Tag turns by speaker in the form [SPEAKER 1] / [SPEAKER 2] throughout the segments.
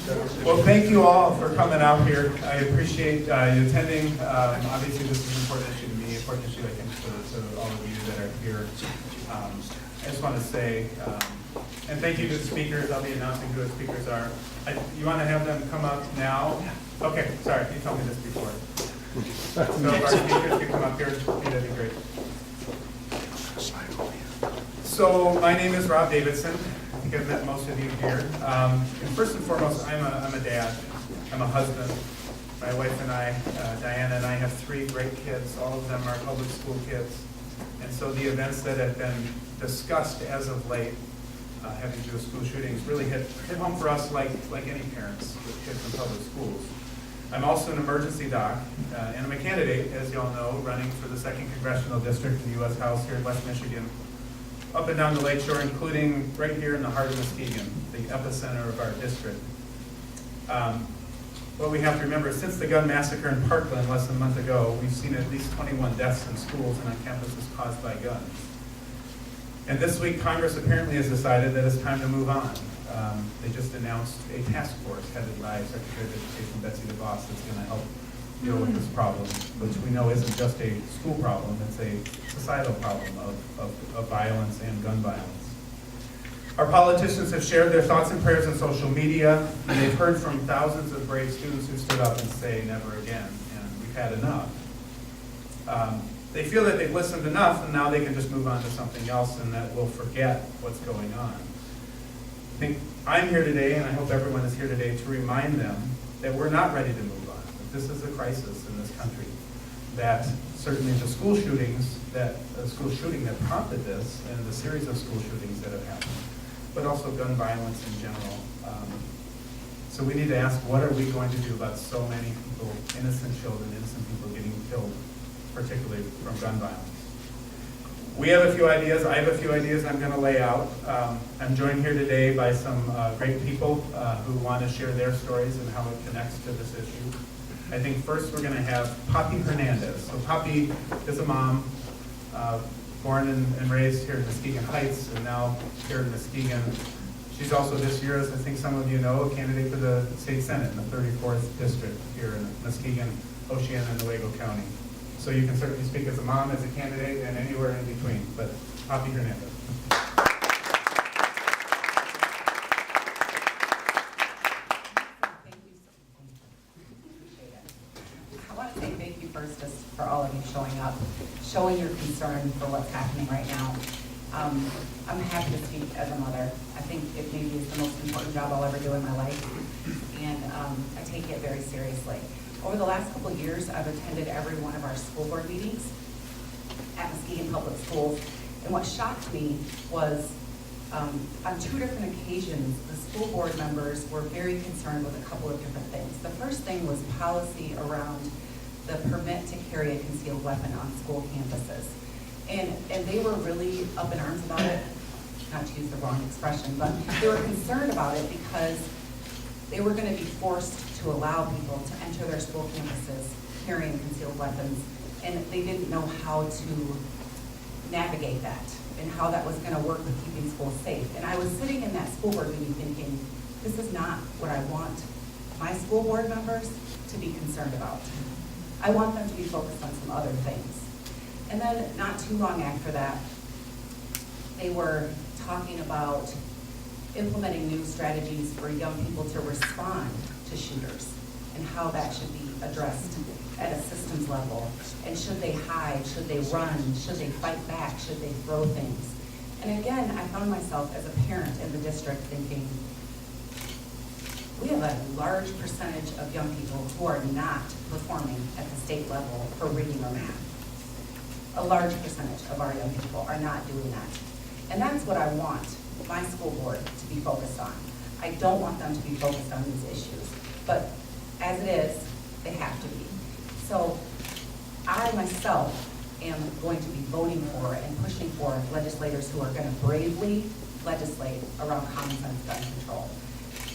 [SPEAKER 1] Well, thank you all for coming out here. I appreciate you attending. Obviously, this is an important issue to me, important issue, I think, to all of you that are here. I just want to say, and thank you to the speakers. I'll be announcing who the speakers are. You want to have them come up now? Okay, sorry, you told me this before. So if our speakers can come up here, that'd be great. So my name is Rob Davidson. I think I've met most of you here. And first and foremost, I'm a dad. I'm a husband. My wife and I, Diana and I, have 3 great kids. All of them are public school kids. And so the events that have been discussed as of late, having to do with school shootings, really hit home for us like any parents with kids in public schools. I'm also an emergency doc, and I'm a candidate, as you all know, running for the 2nd Congressional District in the U.S. House here in West Michigan, up and down the lakeshore, including right here in the heart of Muskegon, the epicenter of our district. What we have to remember is since the gun massacre in Parkland less than a month ago, we've seen at least 21 deaths in schools and on campuses caused by guns. And this week, Congress apparently has decided that it's time to move on. They just announced a task force headed by Secretary of Education Betsy DeVos that's going to help deal with this problem, which we know isn't just a school problem, it's a societal problem of violence and gun violence. Our politicians have shared their thoughts and prayers on social media, and they've heard from thousands of brave students who stood up and say never again, and we've had enough. They feel that they've listened enough, and now they can just move on to something else, and that we'll forget what's going on. I think I'm here today, and I hope everyone is here today, to remind them that we're not ready to move on. That this is a crisis in this country. That certainly the school shootings, the school shooting that prompted this, and the series of school shootings that have happened, but also gun violence in general. So we need to ask, what are we going to do about so many people, innocent children, innocent people getting killed, particularly from gun violence? We have a few ideas. I have a few ideas I'm going to lay out. I'm joined here today by some great people who want to share their stories and how it connects to this issue. I think first we're going to have Poppy Hernandez. So Poppy is a mom, born and raised here in Muskegon Heights, and now here in Muskegon. She's also this year, as I think some of you know, a candidate for the state senate in the 34th district here in Muskegon, Oceana, and Nuevo County. So you can certainly speak as a mom, as a candidate, and anywhere in between. But Poppy Hernandez.
[SPEAKER 2] I want to say thank you first just for all of you showing up, showing your concern for what's happening right now. I'm happy to speak as a mother. I think it maybe is the most important job I'll ever do in my life, and I take it very seriously. Over the last couple of years, I've attended every one of our school board meetings at Muskegon Public Schools, and what shocked me was on 2 different occasions, the school board members were very concerned with a couple of different things. The first thing was policy around the permit to carry a concealed weapon on school campuses. And they were really up in arms about it, not to use the wrong expression, but they were concerned about it because they were going to be forced to allow people to enter their school campuses carrying concealed weapons, and they didn't know how to navigate that and how that was going to work with keeping schools safe. And I was sitting in that school board meeting thinking, this is not what I want my school board members to be concerned about. I want them to be focused on some other things. And then not too long after that, they were talking about implementing new strategies for young people to respond to shooters and how that should be addressed at a systems level. And should they hide? Should they run? Should they fight back? Should they throw things? And again, I found myself as a parent in the district thinking, we have a large percentage of young people who are not performing at the state level for reading or math. A large percentage of our young people are not doing that. And that's what I want my school board to be focused on. I don't want them to be focused on these issues, but as it is, they have to be. So I myself am going to be voting for and pushing for legislators who are going to bravely legislate around common sense gun control.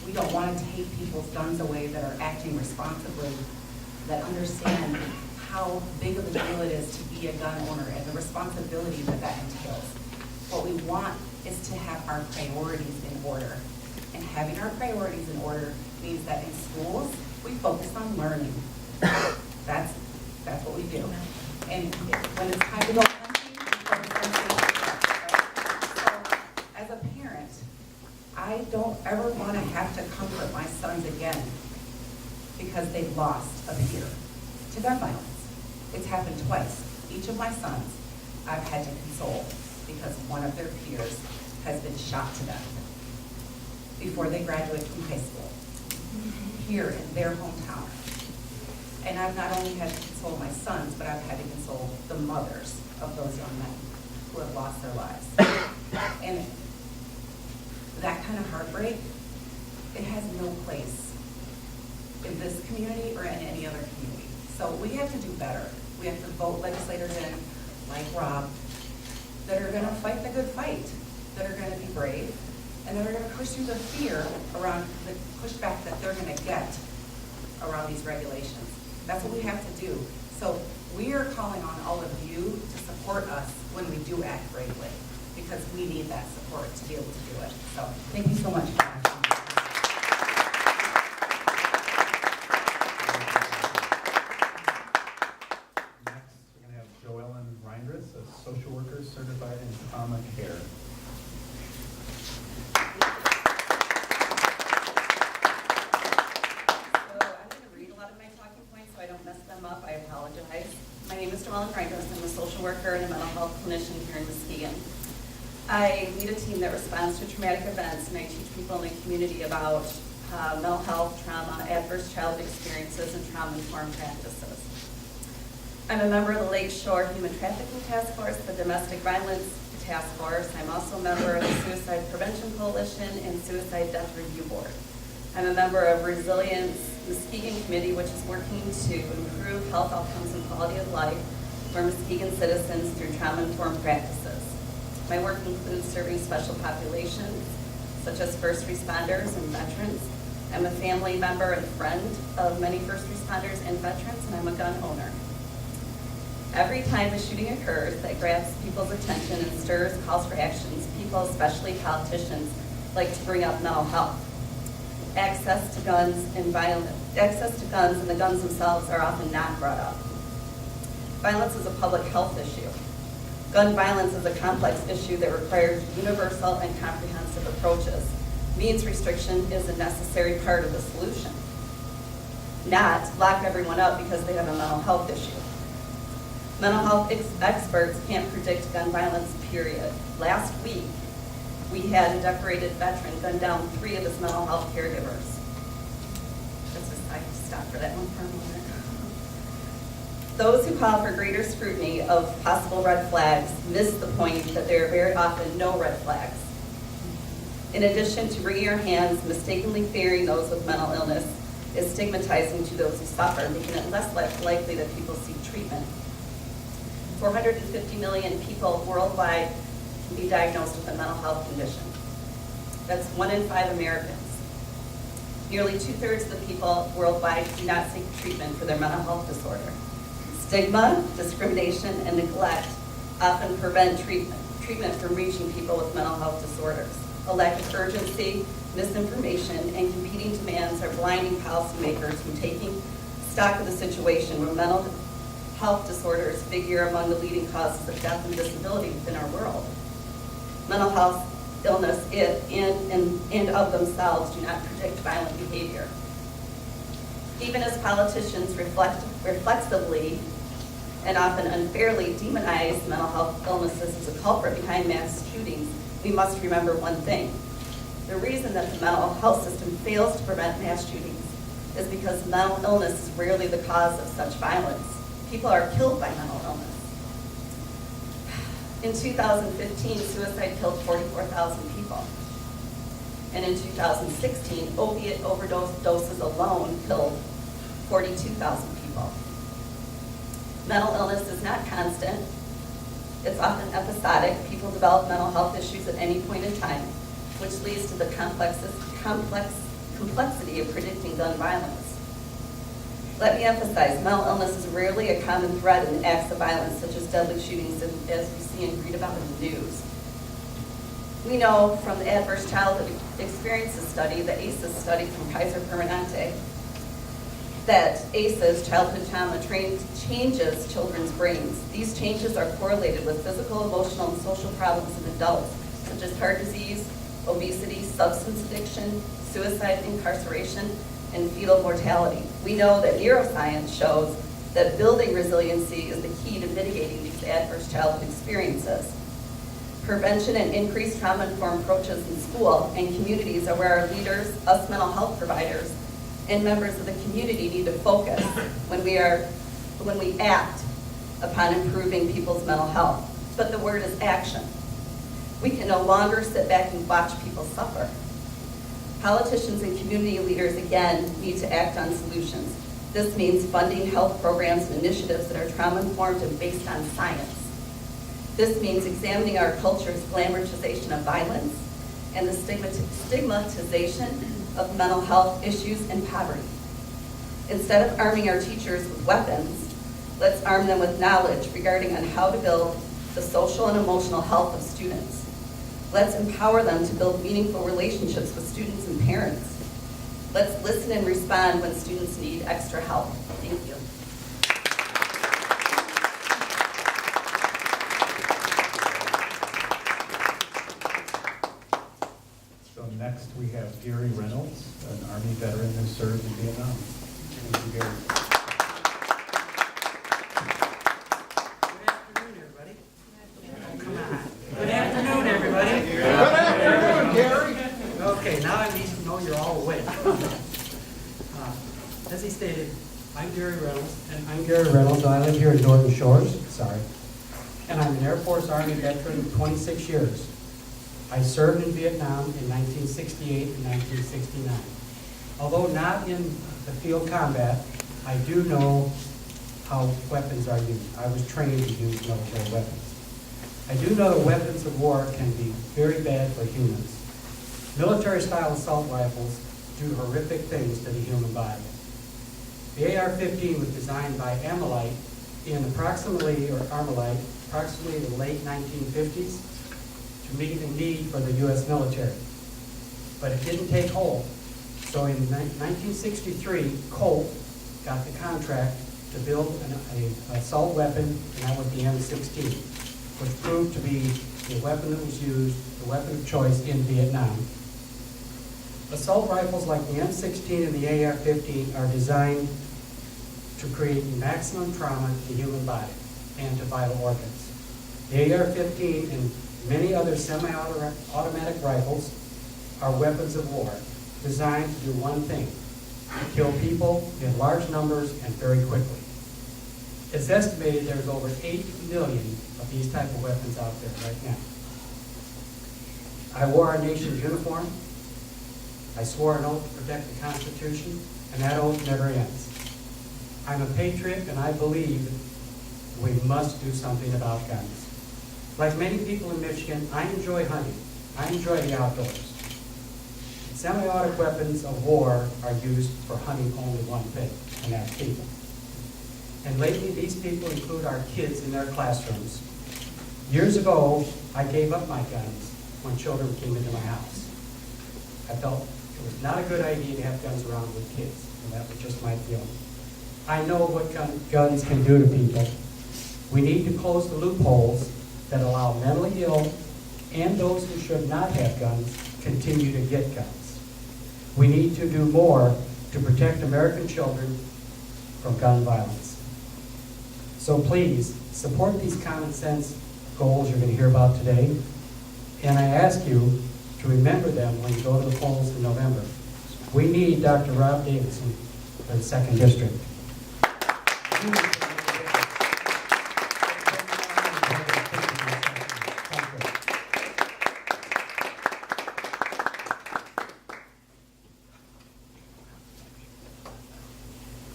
[SPEAKER 2] We don't want to take people's guns away that are acting responsibly, that understand how big of a deal it is to be a gun owner and the responsibility that that entails. What we want is to have our priorities in order. And having our priorities in order means that in schools, we focus on learning. That's what we do. And when it's time to go hunting, we focus on safety, right? So as a parent, I don't ever want to have to comfort my sons again because they've lost a peer to gun violence. It's happened twice. Each of my sons I've had to console because one of their peers has been shot to death before they graduate from high school here in their hometown. And I've not only had to console my sons, but I've had to console the mothers of those young men who have lost their lives. And that kind of heartbreak, it has no place in this community or in any other community. So we have to do better. We have to vote legislators in, like Rob, that are gonna fight the good fight, that are gonna be brave, and that are gonna push through the fear around the pushback that they're gonna get around these regulations. That's what we have to do. So we are calling on all of you to support us when we do act bravely, because we need that support to be able to do it. So thank you so much for that.
[SPEAKER 1] Social worker certified in trauma care.
[SPEAKER 3] So I'm going to read a lot of my talking points so I don't mess them up. I apologize. My name is Joellen Reinders. I'm a social worker and a mental health clinician here in Muskegon. I lead a team that responds to traumatic events, and I teach people in the community about mental health, trauma, adverse childhood experiences, and trauma-informed practices. I'm a member of the Lake Shore Human Trafficking Task Force, the Domestic Violence Task Force. I'm also a member of the Suicide Prevention Coalition and Suicide Death Review Board. I'm a member of Resilience Muskegon Committee, which is working to improve health outcomes and quality of life for Muskegon citizens through trauma-informed practices. My work includes serving special populations, such as first responders and veterans. I'm a family member and friend of many first responders and veterans, and I'm a gun owner. Every time a shooting occurs that grabs people's attention and stirs calls for actions, people, especially politicians, like to bring up mental health. Access to guns and the guns themselves are often not brought up. Violence is a public health issue. Gun violence is a complex issue that requires universal and comprehensive approaches. Means restriction is a necessary part of the solution. Not lock everyone up because they have a mental health issue. Mental health experts can't predict gun violence, period. Last week, we had a decorated veteran gun down 3 of his mental health caregivers. I stopped for that one for a moment. Those who call for greater scrutiny of possible red flags miss the point that there are very often no red flags. In addition to wringing our hands, mistakenly fearing those with mental illness is stigmatizing to those who suffer, making it less likely that people seek treatment. 450 million people worldwide can be diagnosed with a mental health condition. That's 1 in 5 Americans. Nearly 2/3 of the people worldwide do not seek treatment for their mental health disorder. Stigma, discrimination, and neglect often prevent treatment from reaching people with mental health disorders. A lack of urgency, misinformation, and competing demands are blinding policymakers from taking stock of the situation where mental health disorders figure among the leading causes of death and disability within our world. Mental health illness in of themselves do not predict violent behavior. Even as politicians reflexively and often unfairly demonize mental health illnesses as a culprit behind mass shootings, we must remember one thing. The reason that the mental health system fails to prevent mass shootings is because mental illness is rarely the cause of such violence. People are killed by mental illness. In 2015, suicide killed 44,000 people. And in 2016, opiate overdoses alone killed 42,000 people. Mental illness is not constant. It's often episodic. People develop mental health issues at any point in time, which leads to the complexity of predicting gun violence. Let me emphasize, mental illness is rarely a common thread in acts of violence, such as deadly shootings as we see and read about in the news. We know from the Adverse Childhood Experiences Study, the ACEs study from Kaiser Permanente, that ACEs, childhood trauma, changes children's brains. These changes are correlated with physical, emotional, and social problems in adults, such as heart disease, obesity, substance addiction, suicide, incarceration, and fetal mortality. We know that neuroscience shows that building resiliency is the key to mitigating these adverse childhood experiences. Prevention and increased trauma-informed approaches in school and communities are where our leaders, us mental health providers, and members of the community need to focus when we act upon improving people's mental health. But the word is action. We can no longer sit back and watch people suffer. Politicians and community leaders, again, need to act on solutions. This means funding health programs and initiatives that are trauma-informed and based on science. This means examining our culture's glamorization of violence and the stigmatization of mental health issues and poverty. Instead of arming our teachers with weapons, let's arm them with knowledge regarding on how to build the social and emotional health of students. Let's empower them to build meaningful relationships with students and parents. Let's listen and respond when students need extra help. Thank you.
[SPEAKER 1] So next we have Gary Reynolds, an Army veteran who served in Vietnam. Thank you, Gary.
[SPEAKER 4] Good afternoon, everybody.
[SPEAKER 5] Good afternoon, Gary.
[SPEAKER 4] Okay, now I need to know you're all awake. As he stated, I'm Gary Reynolds. I live here in Northern Shores, sorry. And I'm an Air Force Army veteran of 26 years. I served in Vietnam in 1968 and 1969. Although not in the field combat, I do know how weapons are used. I was trained to use military weapons. I do know that weapons of war can be very bad for humans. Military-style assault rifles do horrific things to the human body. The AR-15 was designed by Armalite in approximately the late 1950s to meet a need for the U.S. military. But it didn't take hold. So in 1963, Colt got the contract to build an assault weapon, and that was the M16, which proved to be the weapon that was used, the weapon of choice in Vietnam. Assault rifles like the M16 and the AR-15 are designed to create maximum trauma to the human body and to vital organs. The AR-15 and many other semi-automatic rifles are weapons of war designed to do one thing: to kill people in large numbers and very quickly. It's estimated there's over 8 million of these type of weapons out there right now. I wore our nation's uniform. I swore an oath to protect the Constitution, and that oath never ends. I'm a patriot, and I believe we must do something about guns. Like many people in Michigan, I enjoy hunting. I enjoy the outdoors. Semi-automatic weapons of war are used for hunting only one thing, and that's people. And lately, these people include our kids in their classrooms. Years ago, I gave up my guns when children came into my house. I felt it was not a good idea to have guns around with kids, and that was just my feeling. I know what guns can do to people. We need to close the loopholes that allow mentally ill and those who should not have guns continue to get guns. We need to do more to protect American children from gun violence. So please, support these common sense goals you're going to hear about today, and I ask you to remember them when you go to the polls in November. We need Dr. Rob Davidson for the 2nd District.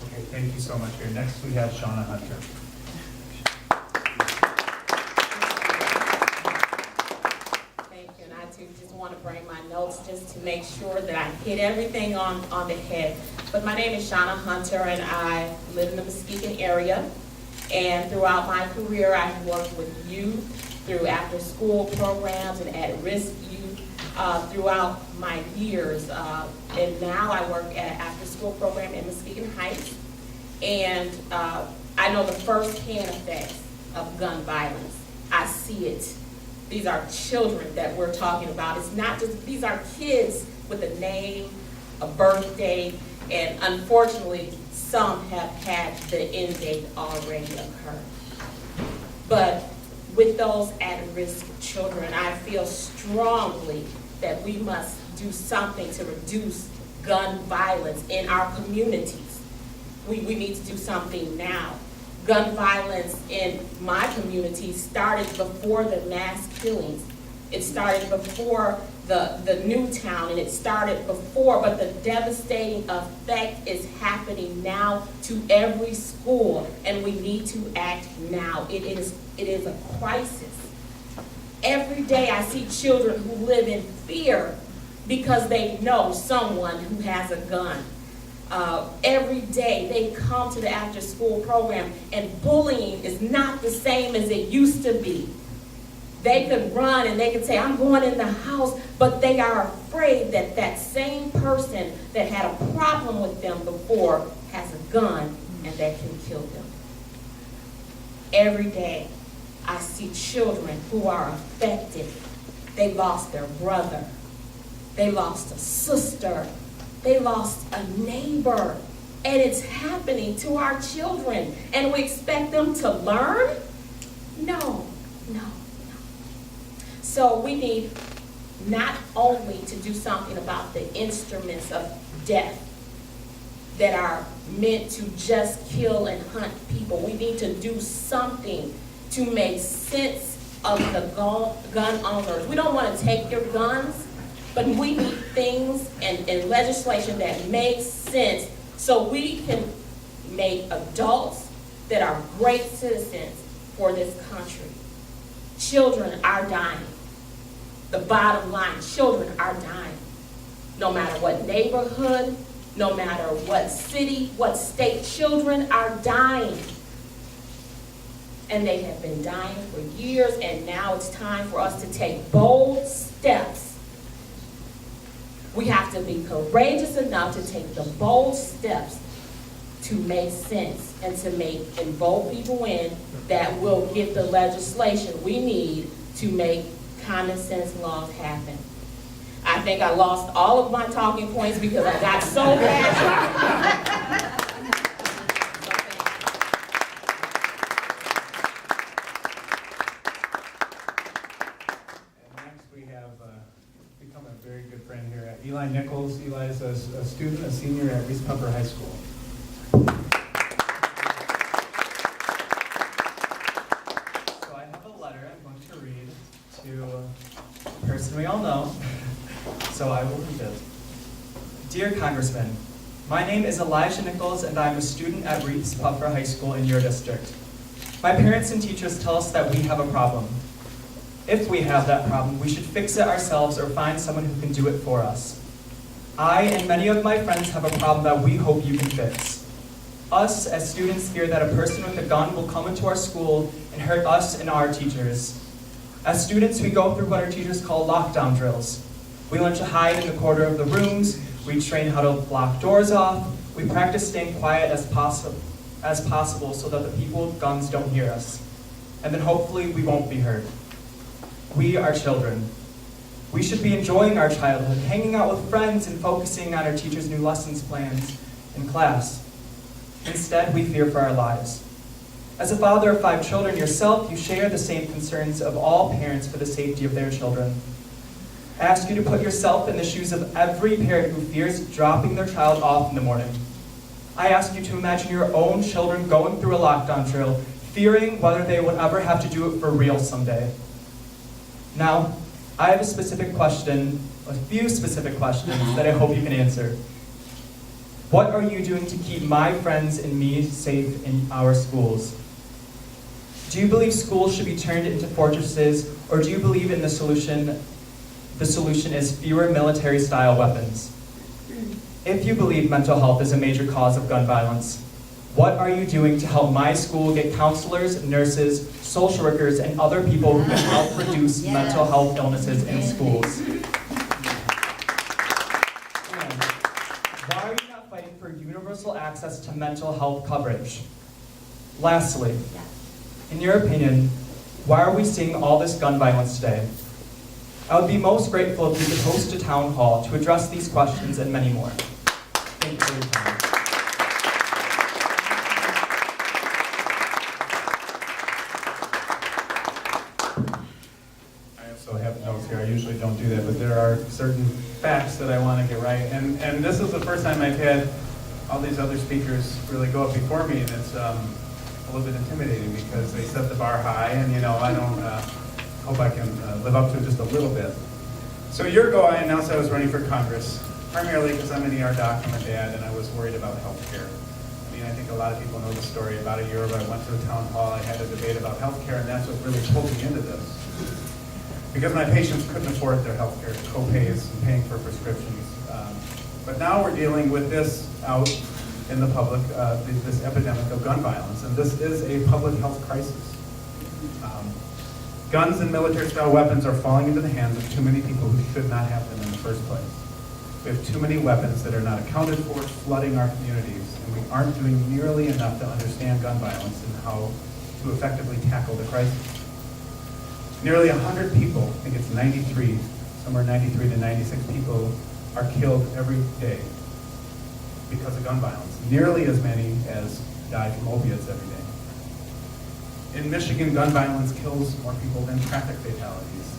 [SPEAKER 1] Okay, thank you so much. Here, next we have Shauna Hunter.
[SPEAKER 6] Thank you, and I too just want to bring my notes just to make sure that I hit everything on the head. But my name is Shauna Hunter, and I live in the Muskegon area. And throughout my career, I've worked with youth through after-school programs and at-risk youth throughout my years. And now I work at an after-school program in Muskegon Heights. And I know the first-hand effects of gun violence. I see it. These are children that we're talking about. It's not just, these are kids with a name, a birth date, and unfortunately, some have had the end date already occur. But with those at-risk children, I feel strongly that we must do something to reduce gun violence in our communities. We need to do something now. Gun violence in my community started before the mass killings. It started before the new town, and it started before, but the devastating effect is happening now to every school, and we need to act now. It is a crisis. Every day I see children who live in fear because they know someone who has a gun. Every day they come to the after-school program, and bullying is not the same as it used to be. They could run and they could say, I'm going in the house, but they are afraid that that same person that had a problem with them before has a gun and that can kill them. Every day I see children who are affected. They lost their brother. They lost a sister. They lost a neighbor. And it's happening to our children. And we expect them to learn? No. So we need not only to do something about the instruments of death that are meant to just kill and hunt people. We need to do something to make sense of the gun owners. We don't want to take your guns, but we need things and legislation that makes sense so we can make adults that are great citizens for this country. Children are dying. The bottom line, children are dying. No matter what neighborhood, no matter what city, what state, children are dying. And they have been dying for years, and now it's time for us to take bold steps. We have to be courageous enough to take the bold steps to make sense and and vote people in that will get the legislation we need to make common sense laws happen. I think I lost all of my talking points because I got so passionate.
[SPEAKER 1] And next we have become a very good friend here at Eli Nichols. Eli is a student, a senior at Reese Puffer High School. So I have a letter I'm going to read to a person we all know. So I will read it. Dear Congressman, my name is Elijah Nichols and I'm a student at Reese Puffer High School in your district. My parents and teachers tell us that we have a problem. If we have that problem, we should fix it ourselves or find someone who can do it for us. I and many of my friends have a problem that we hope you can fix. Us as students fear that a person with a gun will come into our school and hurt us and our teachers. As students, we go through what our teachers call lockdown drills. We learn to hide in the corner of the rooms, we train how to block doors off, we practice staying quiet as possible so that the people with guns don't hear us. And then hopefully we won't be hurt. We are children. We should be enjoying our childhood, hanging out with friends and focusing on our teachers' new lessons plans in class. Instead, we fear for our lives. As a father of 5 children yourself, you share the same concerns of all parents for the safety of their children. I ask you to put yourself in the shoes of every parent who fears dropping their child off in the morning. I ask you to imagine your own children going through a lockdown drill, fearing whether they would ever have to do it for real someday. Now, I have a few specific questions that I hope you can answer. What are you doing to keep my friends and me safe in our schools? Do you believe schools should be turned into fortresses, or do you believe in the solution is fewer military-style weapons? If you believe mental health is a major cause of gun violence, what are you doing to help my school get counselors, nurses, social workers, and other people who can help reduce mental health illnesses in schools?
[SPEAKER 7] and for universal access to mental health coverage. Lastly, in your opinion, why are we seeing all this gun violence today? I would be most grateful if you could host a town hall to address these questions and many more. Thank you for your time.
[SPEAKER 1] I also have notes here. I usually don't do that, but there are certain facts that I want to get right. And this is the first time I've had all these other speakers really go up before me, and it's a little bit intimidating because they set the bar high, and I don't hope I can live up to it just a little bit. So a year ago, I announced I was running for Congress, primarily because I'm an ER doc, I'm a dad, and I was worried about health care. I mean, I think a lot of people know the story. About a year ago, I went to a town hall, I had a debate about health care, and that's what really pulled me into this. Because my patients couldn't afford their health care, co-pays and paying for prescriptions. But now we're dealing with this out in the public, this epidemic of gun violence, and this is a public health crisis. Guns and military-style weapons are falling into the hands of too many people who should not have them in the first place. We have too many weapons that are not accounted for, flooding our communities, and we aren't doing nearly enough to understand gun violence and how to effectively tackle the crisis. Nearly 100 people, I think it's 93, somewhere 93 to 96 people are killed every day because of gun violence. Nearly as many as die from opiates every day. In Michigan, gun violence kills more people than traffic fatalities.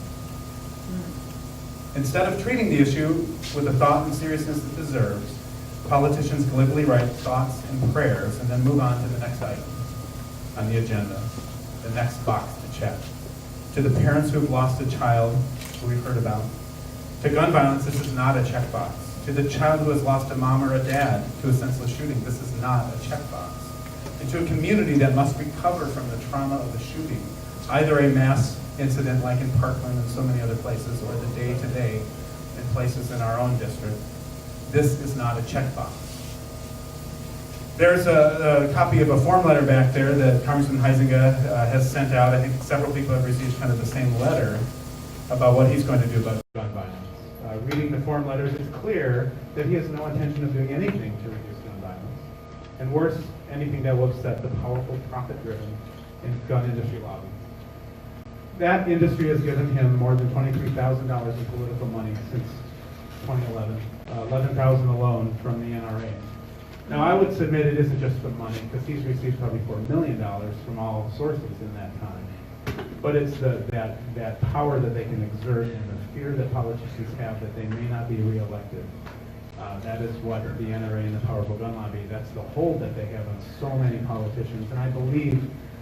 [SPEAKER 1] Instead of treating the issue with the thought and seriousness it deserves, politicians glibly write thoughts and prayers and then move on to the next item on the agenda, the next box to check. To the parents who have lost a child, who we've heard about. To gun violence, this is not a checkbox. To the child who has lost a mom or a dad to a senseless shooting, this is not a checkbox. And to a community that must recover from the trauma of the shooting, either a mass incident like in Parkland and so many other places, or the day-to-day in places in our own district, this is not a checkbox. There's a copy of a form letter back there that Congressman Huizenga has sent out. I think several people have received kind of the same letter about what he's going to do about gun violence. Reading the form letters, it's clear that he has no intention of doing anything to reduce gun violence. And worse, anything that will upset the powerful, profit-driven gun industry lobby. That industry has given him more than $23,000 in political money since 2011, $11,000 alone from the NRA. Now, I would submit it isn't just the money, because he's received probably $4 million from all sources in that time. But it's that power that they can exert and the fear that politicians have that they may not be reelected. That is what the NRA and the powerful gun lobby, that's the hold that they have on so many politicians. And I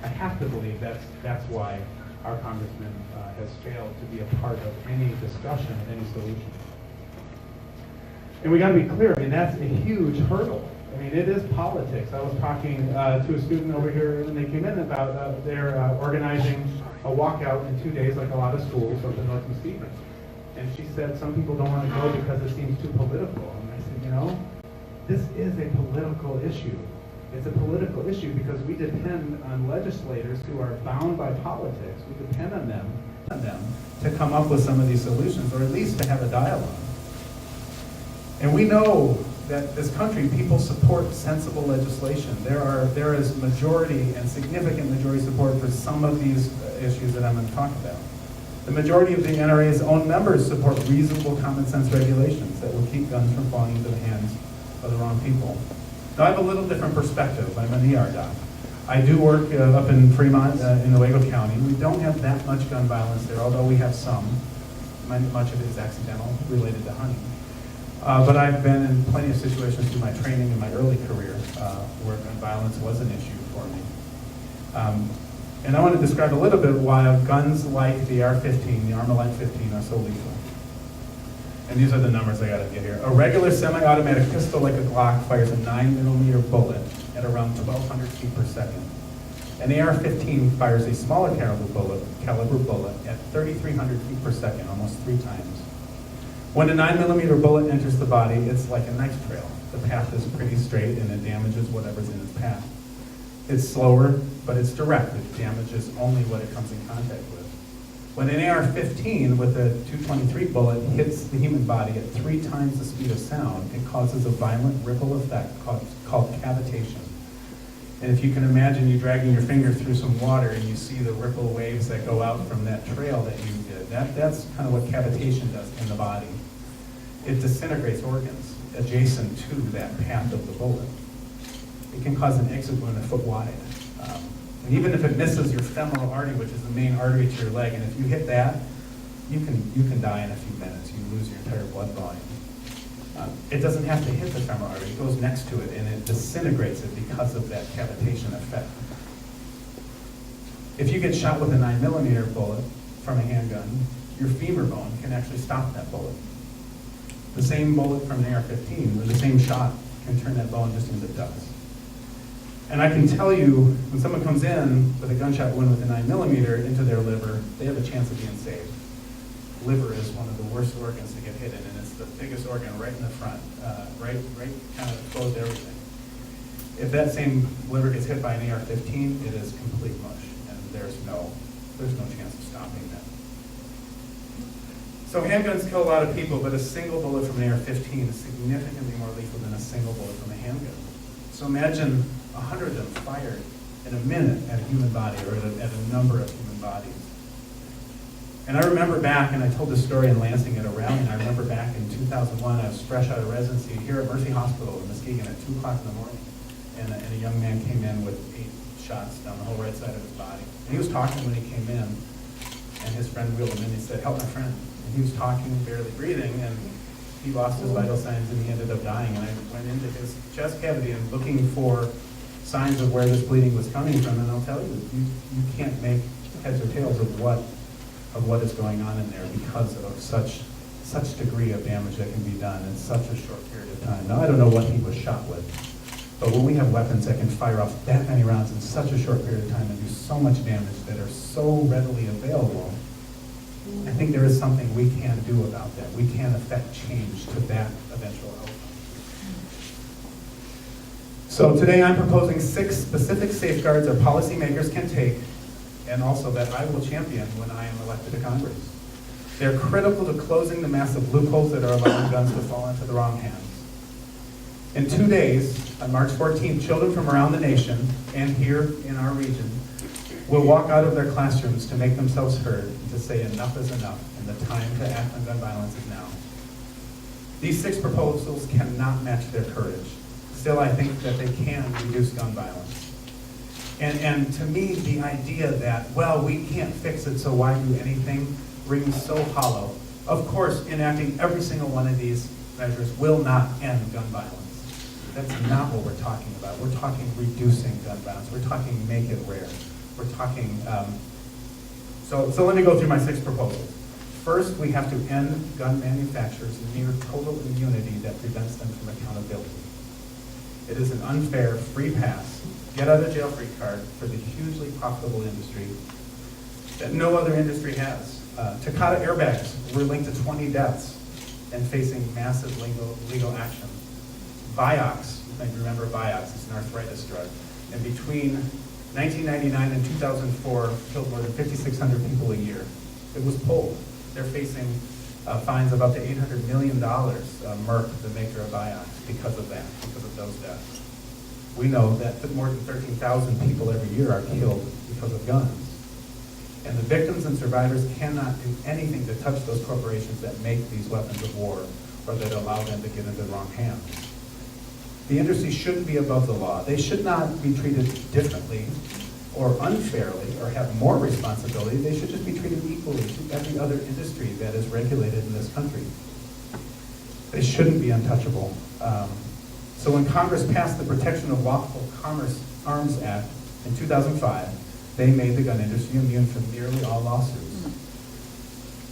[SPEAKER 1] have to believe that's why our congressman has failed to be a part of any discussion, any solution. And we got to be clear, I mean, that's a huge hurdle. I mean, it is politics. I was talking to a student over here when they came in about they're organizing a walkout in 2 days, like a lot of schools up in North Muskegon. And she said some people don't want to go because it seems too political. And I said, this is a political issue. It's a political issue because we depend on legislators who are bound by politics. We depend on them to come up with some of these solutions, or at least to have a dialogue. And we know that this country, people support sensible legislation. There is majority and significant majority support for some of these issues that I'm going to talk about. The majority of the NRA's own members support reasonable common sense regulations that will keep guns from falling into the hands of the wrong people. Now, I have a little different perspective. I'm an ER doc. I do work up in Fremont, in Owego County. We don't have that much gun violence there, although we have some. Much of it is accidental, related to hunting. But I've been in plenty of situations through my training in my early career where gun violence was an issue for me. And I want to describe a little bit why guns like the AR-15, the Armalite 15, are so lethal. And these are the numbers I got to get here. A regular semi-automatic pistol like a Glock fires a 9mm bullet at around 1,200 feet per second. An AR-15 fires a smaller caliber bullet at 3,300 feet per second, almost 3 times. When a 9mm bullet enters the body, it's like a knife trail. The path is pretty straight and it damages whatever's in its path. It's slower, but it's direct. It damages only what it comes in contact with. When an AR-15 with a .223 bullet hits the human body at 3 times the speed of sound, it causes a violent ripple effect called cavitation. And if you can imagine you dragging your finger through some water and you see the ripple waves that go out from that trail that you did, that's kind of what cavitation does in the body. It disintegrates organs adjacent to that path of the bullet. It can cause an exit wound a foot wide. And even if it misses your femoral artery, which is the main artery to your leg, and if you hit that, you can die in a few minutes. You lose your entire blood volume. It doesn't have to hit the femoral artery. It goes next to it, and it disintegrates it because of that cavitation effect. If you get shot with a 9mm bullet from a handgun, your femur bone can actually stop that bullet. The same bullet from an AR-15, or the same shot, can turn that bone just into dust. And I can tell you, when someone comes in with a gunshot wound with a 9mm into their liver, they have a chance of being saved. Liver is one of the worst organs to get hit in, and it's the biggest organ right in the front, right kind of exposed to everything. If that same liver gets hit by an AR-15, it is complete mush, and there's no chance of stopping that. So handguns kill a lot of people, but a single bullet from an AR-15 is significantly more lethal than a single bullet from a handgun. So imagine 100 of them fired in a minute at a human body, or at a number of human bodies. And I remember back, and I told this story in Lansing at a rally, and I remember back in 2001, I was fresh out of residency here at Mercy Hospital in Muskegon at 2 o'clock in the morning. And a young man came in with 8 shots down the whole right side of his body. And he was talking when he came in, and his friend wheeled him in, and he said, "Help my friend." And he was talking, barely breathing, and he lost his vital signs, and he ended up dying. And I went into his chest cavity and looking for signs of where this bleeding was coming from, and I'll tell you, you can't make heads or tails of what is going on in there because of such degree of damage that can be done in such a short period of time. Now, I don't know what he was shot with, but when we have weapons that can fire off that many rounds in such a short period of time and do so much damage that are so readily available, I think there is something we can do about that. We can affect change to that eventual outcome. So today I'm proposing 6 specific safeguards our policymakers can take, and also that I will champion when I am elected to Congress. They're critical to closing the massive loopholes that are allowing guns to fall into the wrong hands. In 2 days, on March 14th, children from around the nation and here in our region will walk out of their classrooms to make themselves heard and to say enough is enough, and the time to act on gun violence is now. These 6 proposals cannot match their courage. Still, I think that they can reduce gun violence. And to me, the idea that, well, we can't fix it, so why do anything, rings so hollow. Of course, enacting every single one of these measures will not end gun violence. That's not what we're talking about. We're talking reducing gun violence. We're talking make it rare. We're talking, so let me go through my 6 proposals. First, we have to end gun manufacturers' near total immunity that prevents them from accountability. It is an unfair, free pass, get out of jail free card for the hugely profitable industry that no other industry has. Takata airbags were linked to 20 deaths and facing massive legal action. Vioxx, you might remember Vioxx, it's an arthritis drug. And between 1999 and 2004, killed more than 5,600 people a year. It was pulled. They're facing fines of up to $800 million, Merck, the maker of Vioxx, because of that, because of those deaths. We know that more than 13,000 people every year are killed because of guns. And the victims and survivors cannot do anything to touch those corporations that make these weapons of war or that allow them to get into the wrong hands. The industry shouldn't be above the law. They should not be treated differently or unfairly or have more responsibility. They should just be treated equally to every other industry that is regulated in this country. They shouldn't be untouchable. So when Congress passed the Protection of Lawful Commerce Arms Act in 2005, they made the gun industry immune from nearly all lawsuits.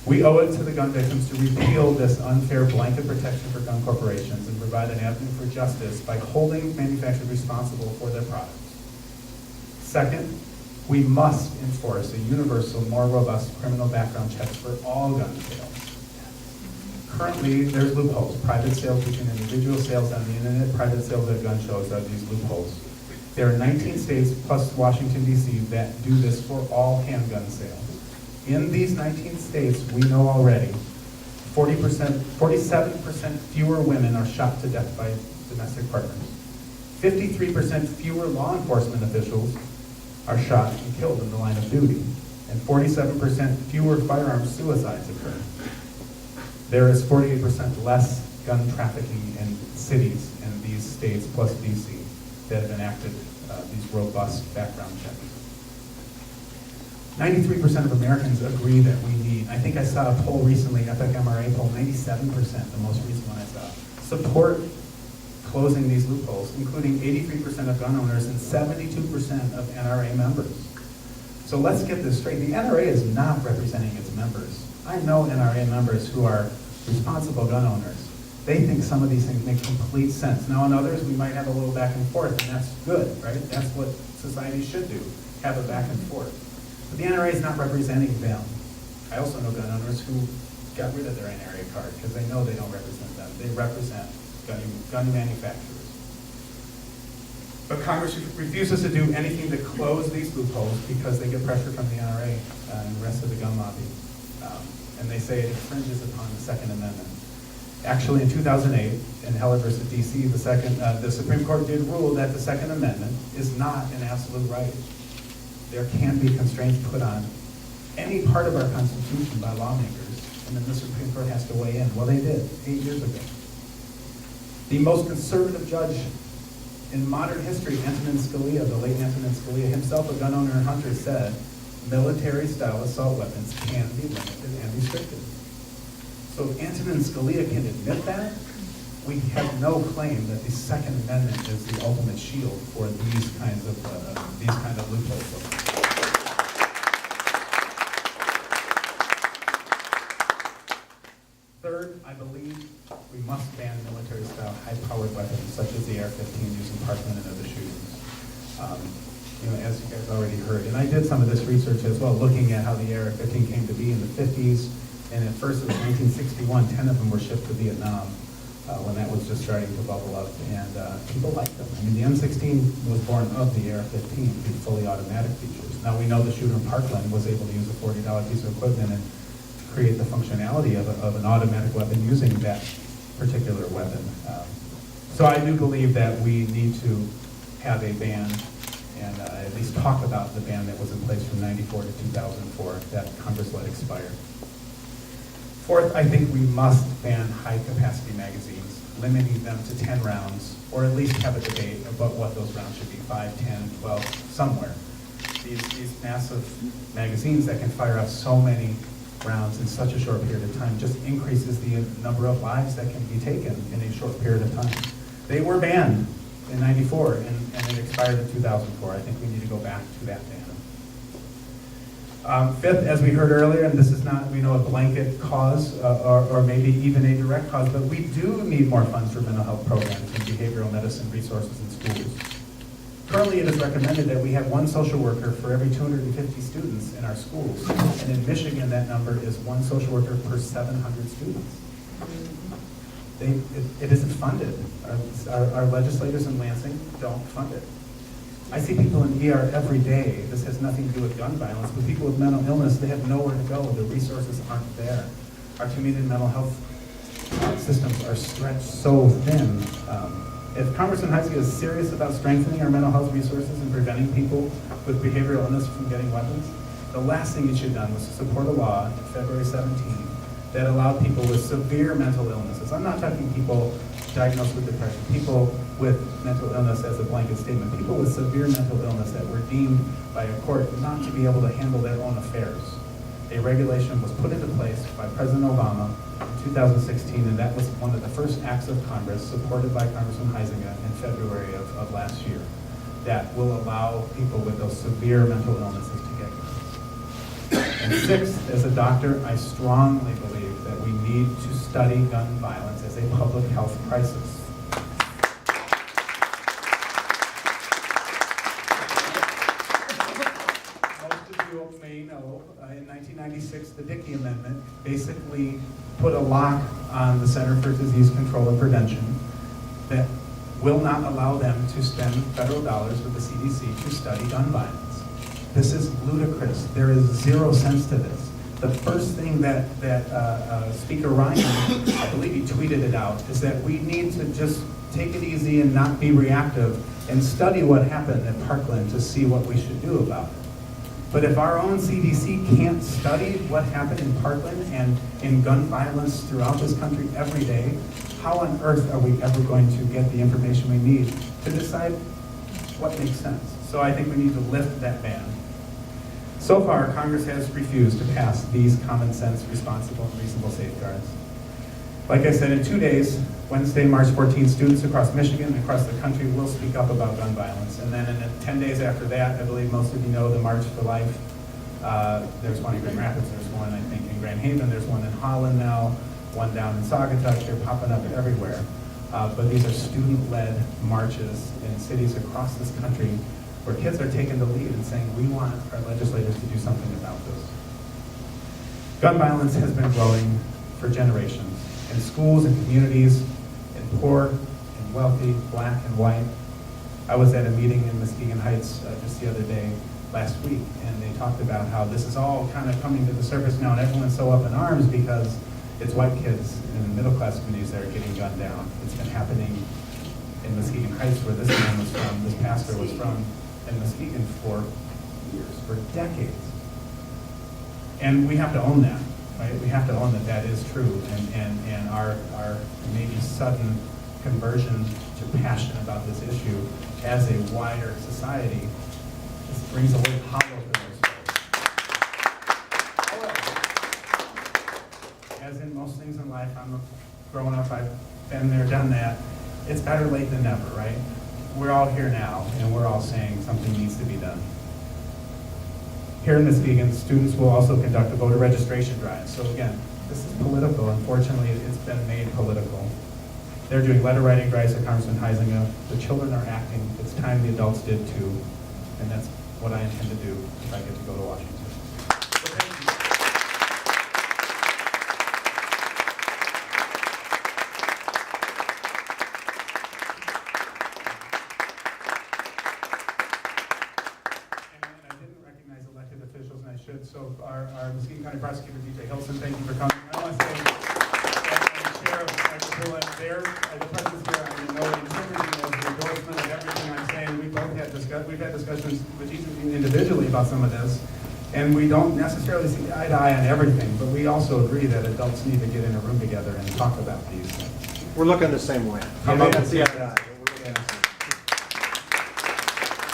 [SPEAKER 1] We owe it to the gun victims to repeal this unfair blanket protection for gun corporations and provide an avenue for justice by holding manufacturers responsible for their products. Second, we must enforce a universal, more robust criminal background checks for all gun sales. Currently, there's loopholes. Private sales between individual sales on the internet, private sales at gun shows are these loopholes. There are 19 states plus Washington, D.C. that do this for all handgun sales. In these 19 states, we know already, 47% fewer women are shot to death by domestic partners. 53% fewer law enforcement officials are shot and killed in the line of duty. And 47% fewer firearm suicides occur. There is 48% less gun trafficking in cities in these states, plus DC, that have enacted these robust background checks. 93% of Americans agree that we need, I think I saw a poll recently, Epic MRA poll, 97%, the most recent one I saw, support closing these loopholes, including 83% of gun owners and 72% of NRA members. So let's get this straight. The NRA is not representing its members. I know NRA members who are responsible gun owners. They think some of these things make complete sense. Now on others, we might have a little back and forth, and that's good, right? That's what society should do, have a back and forth. But the NRA is not representing them. I also know gun owners who got rid of their NRA card because they know they don't represent them. They represent gun manufacturers. But Congress refuses to do anything to close these loopholes because they get pressure from the NRA and the rest of the gun lobby. And they say it infringes upon the Second Amendment. Actually, in 2008, in Heller versus DC, the Supreme Court did rule that the Second Amendment is not an absolute right. There can be constraints put on any part of our Constitution by lawmakers, and then the Supreme Court has to weigh in. Well, they did 8 years ago. The most conservative judge in modern history, Antonin Scalia, the late Antonin Scalia, himself a gun owner and hunter, said military-style assault weapons can be limited and restricted. So if Antonin Scalia can admit that, we have no claim that the Second Amendment is the ultimate shield for these kinds of loopholes. Third, I believe we must ban military-style high-powered weapons such as the AR-15 used in Parkland and other shootings. As you guys already heard, and I did some of this research as well, looking at how the AR-15 came to be in the 50s, and at first it was 1961, 10 of them were shipped to Vietnam when that was just starting to bubble up, and people liked them. I mean, the M16 was born of the AR-15, the fully automatic features. Now we know the shooter in Parkland was able to use a $40 piece of equipment and create the functionality of an automatic weapon using that particular weapon. So I do believe that we need to have a ban and at least talk about the ban that was in place from 94 to 2004 that Congress let expire. Fourth, I think we must ban high-capacity magazines, limiting them to 10 rounds, or at least have a debate about what those rounds should be, 5, 10, 12, somewhere. These massive magazines that can fire off so many rounds in such a short period of time just increases the number of lives that can be taken in a short period of time. They were banned in 94 and it expired in 2004. I think we need to go back to that ban. Fifth, as we heard earlier, and this is not, a blanket cause or maybe even a direct cause, but we do need more funds for mental health programs and behavioral medicine resources in schools. Currently, it is recommended that we have one social worker for every 250 students in our schools. And in Michigan, that number is one social worker per 700 students. It isn't funded. Our legislators in Lansing don't fund it. I see people in ER every day. This has nothing to do with gun violence, but people with mental illness, they have nowhere to go. The resources aren't there. Our community mental health systems are stretched so thin. If Congressman Heisey is serious about strengthening our mental health resources and preventing people with behavioral illness from getting weapons, the last thing he should have done was to support a law in February 17 that allowed people with severe mental illnesses. I'm not talking people diagnosed with depression, people with mental illness as a blanket statement, people with severe mental illness that were deemed by a court not to be able to handle their own affairs. A regulation was put into place by President Obama in 2016, and that was one of the first acts of Congress, supported by Congressman Heisinger in February of last year, that will allow people with those severe mental illnesses to get guns. And sixth, as a doctor, I strongly believe that we need to study gun violence as a public health crisis. May know, in 1996, the Dickey Amendment basically put a lock on the Center for Disease Control and Prevention that will not allow them to spend federal dollars with the CDC to study gun violence. This is ludicrous. There is zero sense to this. the first thing that Speaker Ryan, I believe he tweeted it out, is that we need to just take it easy and not be reactive and study what happened at Parkland to see what we should do about it. But if our own CDC can't study what happened in Parkland and in gun violence throughout this country every day, how on earth are we ever going to get the information we need to decide what makes sense? So I think we need to lift that ban. So far, Congress has refused to pass these common sense, responsible, and reasonable safeguards. Like I said, in 2 days, Wednesday, March 14th, students across Michigan and across the country will speak up about gun violence. And then in 10 days after that, I believe most of you know the March for Life. There's one in Grand Rapids, there's one, I think, in Grand Haven, there's one in Holland now, one down in Saugatuck. They're popping up everywhere. But these are student-led marches in cities across this country where kids are taking the lead and saying, we want our legislators to do something about this. Gun violence has been growing for generations in schools and communities, in poor and wealthy, black and white. I was at a meeting in Muskegon Heights just the other day, last week, and they talked about how this is all kind of coming to the surface now and everyone's so up in arms because it's white kids in middle-class communities that are getting gunned down. It's been happening in Muskegon Heights where this man was from, this pastor was from, in Muskegon for years, for decades. And we have to own that, right? We have to own that that is true, and our maybe sudden conversion to passion about this issue as a wider society just brings a little hollow to those folks. As in most things in life, growing up, I've been there, done that. It's better late than never, right? We're all here now, and we're all saying something needs to be done. Here in Muskegon, students will also conduct a voter registration drive. So again, this is political. Unfortunately, it's been made political. They're doing letter writing drives at Congressman Heisinger. The children are acting. It's time the adults did too. And that's what I intend to do if I get to go to Washington. So thank you. And I didn't recognize elected officials, and I should. So our Muskegon County Prosecutor, DJ Hilson, thank you for coming. I want to say, and Sheriff Michael Pullen, the presence here, I mean, no integrity, no endorsement of everything I'm saying. We've had discussions with each of you individually about some of this, and we don't necessarily see eye to eye on everything, but we also agree that adults need to get in a room together and talk about these things.
[SPEAKER 5] We're looking the same way.
[SPEAKER 1] Yeah,
[SPEAKER 5] We're
[SPEAKER 1] that's
[SPEAKER 5] looking
[SPEAKER 1] it.
[SPEAKER 5] at the eye.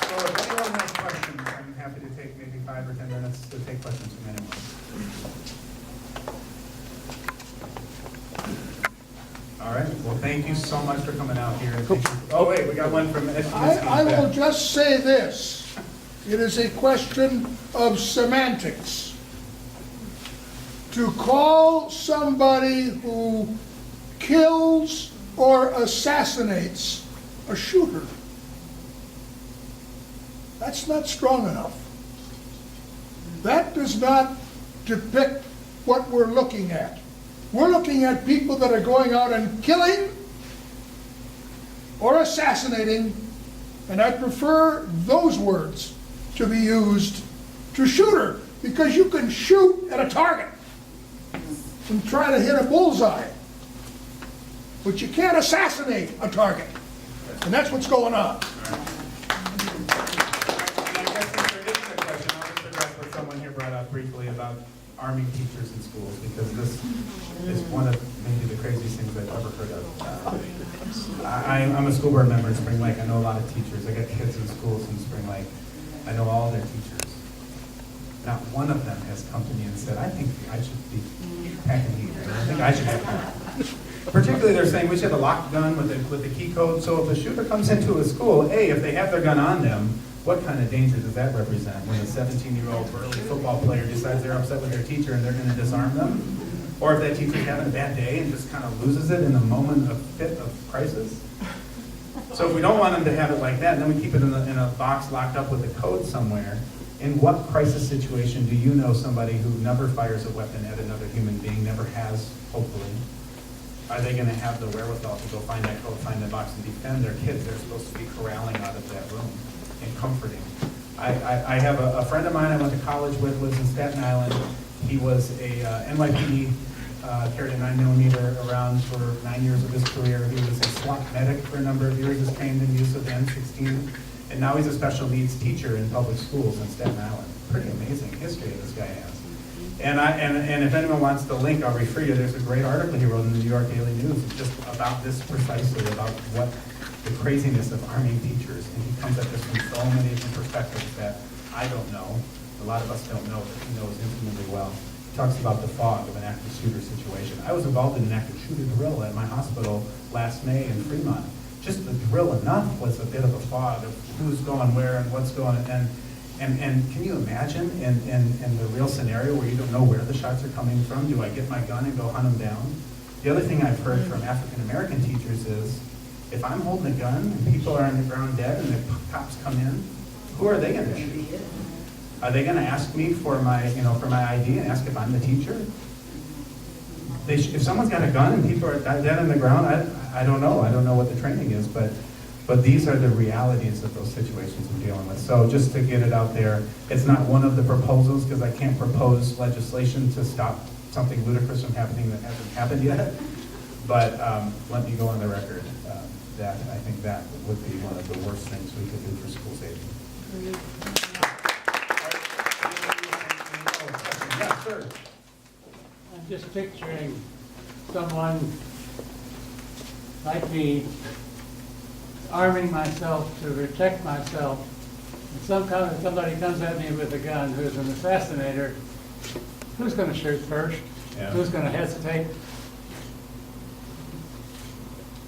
[SPEAKER 1] So if anyone has questions, I'm happy to take maybe 5 or 10 minutes to take questions from anyone. All right, well, thank you so much for coming out here. Oh, wait, we got one from Ed.
[SPEAKER 8] I will just say this. It is a question of semantics. To call somebody who kills or assassinates a shooter, that's not strong enough. That does not depict what we're looking at. We're looking at people that are going out and killing or assassinating, and I prefer those words to be used to shooter, because you can shoot at a target and try to hit a bullseye, but you can't assassinate a target, and that's what's going on.
[SPEAKER 1] I guess since there is a question, I'll just address what someone here brought up briefly about arming teachers in schools, because this is one of maybe the craziest things I've ever heard of. I'm a school board member in Spring Lake. I know a lot of teachers. I got kids in schools in Spring Lake. I know all their teachers. Not one of them has come to me and said, I think I should be packing heat. I think I should have that. Particularly, they're saying we should have a locked gun with the key code. So if a shooter comes into a school, if they have their gun on them, what kind of danger does that represent when a 17-year-old burly football player decides they're upset with their teacher and they're going to disarm them? Or if that teacher's having a bad day and just kind of loses it in the moment of fit of crisis? So if we don't want them to have it like that, then we keep it in a box locked up with a code somewhere. In what crisis situation do you know somebody who never fires a weapon at another human being, never has, hopefully? Are they going to have the wherewithal to go find that code, find the box, and defend their kids they're supposed to be corralling out of that room and comforting? I have a friend of mine I went to college with, lives in Staten Island. He was a NYPD, carried a 9mm around for 9 years of his career. He was a SWAT medic for a number of years, was trained in use of the M16, and now he's a special needs teacher in public schools in Staten Island. Pretty amazing history this guy has. And if anyone wants the link, I'll refer you. There's a great article he wrote in the New York Daily News just about this precisely, about what the craziness of arming teachers. And he comes at this from so many different perspectives that I don't know. A lot of us don't know, but he knows intimately well. He talks about the fog of an active shooter situation. I was involved in an active shooter drill at my hospital last May in Fremont. Just the drill enough was a bit of a fog of who's going where and what's going on. And can you imagine in the real scenario where you don't know where the shots are coming from? Do I get my gun and go hunt them down? The other thing I've heard from African American teachers is, if I'm holding a gun and people are on the ground dead and the cops come in, who are they going to shoot? Are they going to ask me for my, for my ID and ask if I'm the teacher? If someone's got a gun and people are dead on the ground, I don't know. I don't know what the training is, but these are the realities of those situations we're dealing with. So just to get it out there, it's not one of the proposals because I can't propose legislation to stop something ludicrous from happening that hasn't happened yet. But let me go on the record that I think that would be one of the worst things we could do for school safety. Yes, sir.
[SPEAKER 9] I'm just picturing someone like me arming myself to protect myself. And somebody comes at me with a gun who's an assassinator. Who's going to shoot first?
[SPEAKER 1] Yeah.
[SPEAKER 9] Who's going to hesitate?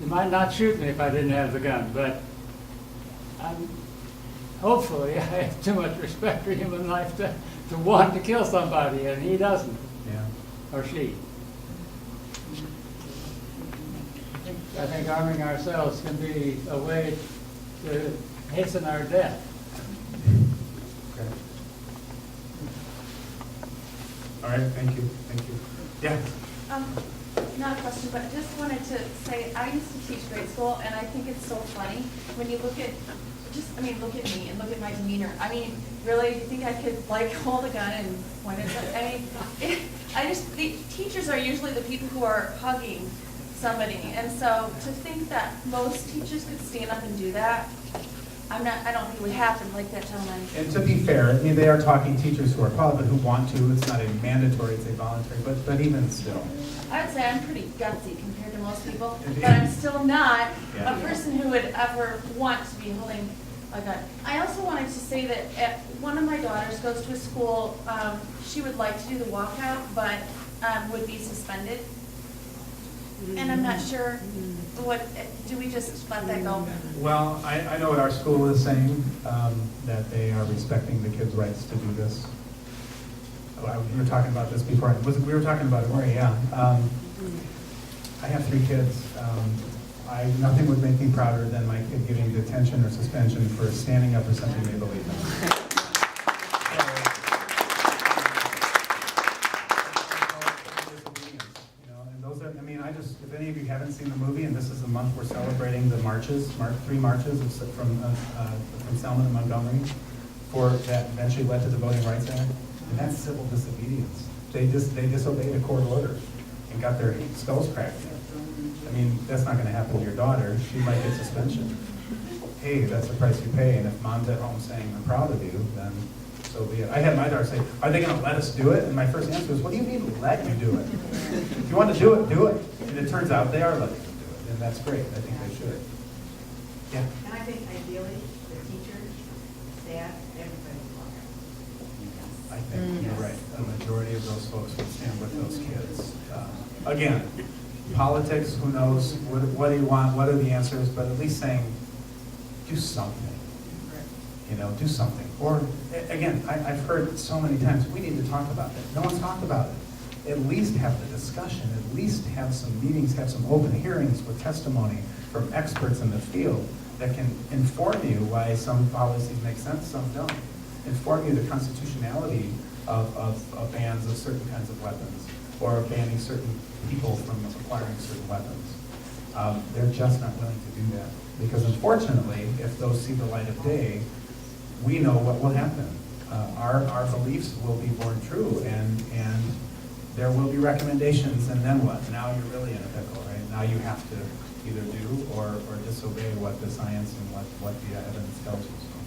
[SPEAKER 9] You might not shoot me if I didn't have the gun, but hopefully I have too much respect for human life to want to kill somebody, and he doesn't,
[SPEAKER 1] Yeah.
[SPEAKER 9] or she. I think arming ourselves can be a way to hasten our death.
[SPEAKER 1] Okay. All right, thank you. Yeah.
[SPEAKER 10] Not a question, but I just wanted to say, I used to teach grade school, and I think it's so funny when you look at, look at me and look at my demeanor. I mean, really, you think I could hold a gun and point it? The teachers are usually the people who are hugging somebody, and so to think that most teachers could stand up and do that, I don't think it would happen like that, gentleman.
[SPEAKER 1] And to be fair, I mean, they are talking teachers who are qualified, who want to. It's not a mandatory, it's a voluntary, but even still.
[SPEAKER 10] I would say I'm pretty gutsy compared to most people, but I'm still not a person who would ever want to be holding a gun. I also wanted to say that one of my daughters goes to a school, she would like to do the walkout, but would be suspended. And I'm not sure do we just let that go?
[SPEAKER 1] Well, I know what our school is saying, that they are respecting the kids' rights to do this. We were talking about this before. We were talking about it, Marie, yeah. I have 3 kids. Nothing would make me prouder than my kid getting detention or suspension for standing up for something they believe in. If any of you haven't seen the movie, and this is the month we're celebrating the marches, 3 marches from Selma to Montgomery, that eventually led to the Voting Rights Act, and that's civil disobedience. They disobeyed a court order and got their skulls cracked. I mean, that's not going to happen to your daughter. She might get suspension. Hey, that's the price you pay, and if mom's at home saying, I'm proud of you, then so be it. I had my daughter say, are they going to let us do it? And my first answer was, what do you mean let you do it? If you want to do it, do it. And it turns out they are letting them do it, and that's great. I think they should. Yeah.
[SPEAKER 11] And I think ideally, the teachers, staff, everybody will walk out.
[SPEAKER 1] I think you're right. A majority of those folks would stand with those kids. Again, politics, who knows? What do you want? What are the answers? But at least saying, do something. Do something. Or, again, I've heard so many times, we need to talk about it. No one's talked about it. At least have the discussion. At least have some meetings, have some open hearings with testimony from experts in the field that can inform you why some policies make sense, some don't. Inform you the constitutionality of bans of certain kinds of weapons or banning certain people from acquiring certain weapons. They're just not willing to do that. Because unfortunately, if those see the light of day, we know what will happen. our beliefs will be borne true, and there will be recommendations, and then what? Now you're really in a pickle, right? Now you have to either do or disobey what the science and what the evidence tells you, so.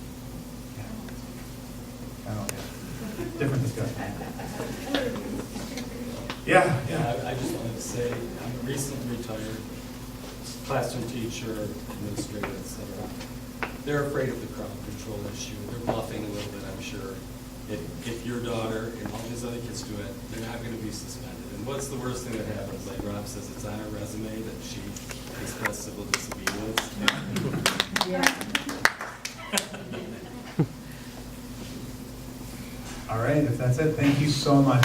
[SPEAKER 1] Yeah. I don't know. Different discussion. Yeah.
[SPEAKER 12] Yeah, I just wanted to say, I'm a recently retired classroom teacher, administrator, etc. They're afraid of the crowd control issue. They're bluffing a little bit, I'm sure. If your daughter and all these other kids do it, they're not going to be suspended. And what's the worst thing that happens? Like Rob says, it's on her resume that she expressed civil disobedience.
[SPEAKER 1] All right, if that's it, thank you so much.